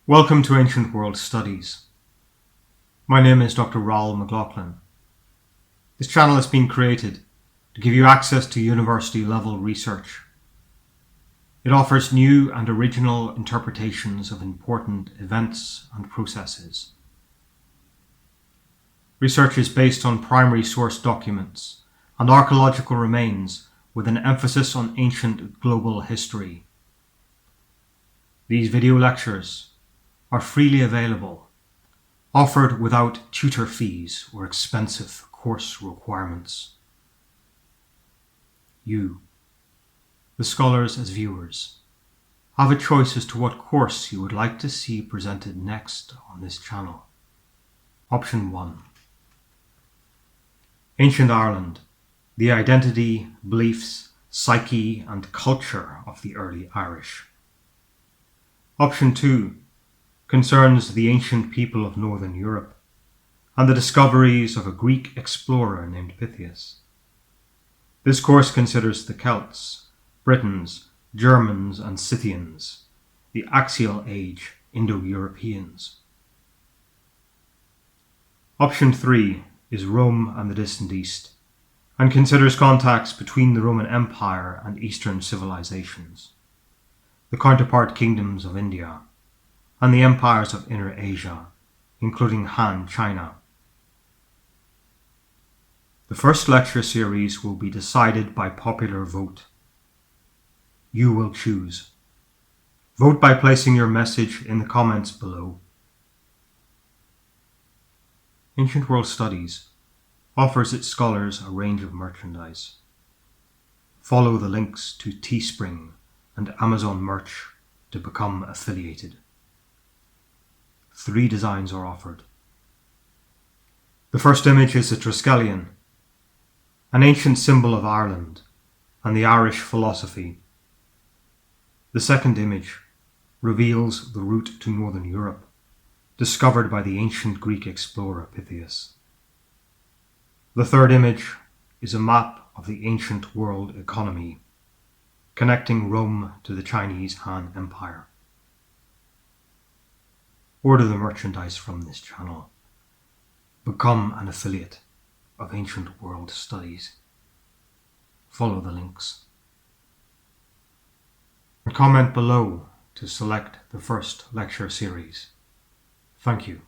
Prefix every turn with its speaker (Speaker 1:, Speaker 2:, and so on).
Speaker 1: Welcome to Ancient World Studies. My name is Dr. Raoul McLaughlin. This channel has been created to give you access to university-level research. It offers new and original interpretations of important events and processes. Research is based on primary source documents and archaeological remains with an emphasis on ancient global history. These video lectures are freely available, offered without tutor fees or expensive course requirements. You, the scholars as viewers, have a choice as to what course you would like to see presented next on this channel. Option 1. Ancient Ireland, the identity, beliefs, psyche and culture of the early Irish. Option 2 concerns the ancient people of Northern Europe and the discoveries of a Greek explorer named Pytheas. This course considers the Celts, Britons, Germans and Scythians, the Axial Age Indo-Europeans. Option 3 is Rome and the Distant East, and considers contacts between the Roman Empire and Eastern civilizations, the counterpart kingdoms of India, and the empires of Inner Asia, including Han China. The first lecture series will be decided by popular vote. You will choose. Vote by placing your message in the comments below. Ancient World Studies offers its scholars a range of merchandise. Follow the links to Teespring and Amazon merch to become affiliated. 3 designs are offered. The first image is a Triskelion, an ancient symbol of Ireland and the Irish philosophy. The second image reveals the route to Northern Europe, discovered by the ancient Greek explorer Pytheas. The third image is a map of the ancient world economy, connecting Rome to the Chinese Han Empire. Order the merchandise from this channel. Become an affiliate of Ancient World Studies. Follow the links. And comment below to select the first lecture series. Thank you.